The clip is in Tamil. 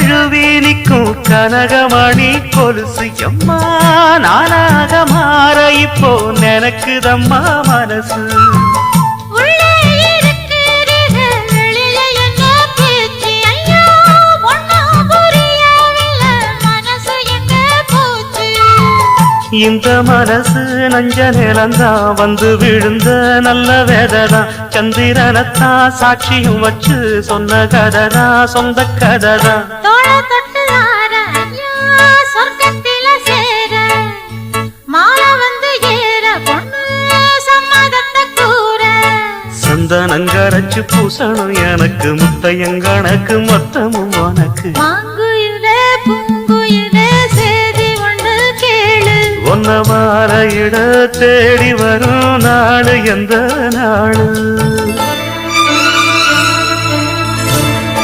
தழுவி நிற்கும் கனகமணி கொலுசு எம்மா நானாக மாற இப்போ நினைக்குதம்மா மனசு இந்த மனசு நஞ்ச நிலந்தான் வந்து விழுந்த நல்ல வேததான் சந்திரனத்தான் சாட்சியும் வச்சு சொன்ன கதரா சொந்த கதரா சந்தனங்கரைச்சு பூசணும் எனக்கு முத்தையங்கணக்கு மொத்தமும் உனக்கு ஒன்ன மாற இட தேடி வரும் நாடு எந்த நாடு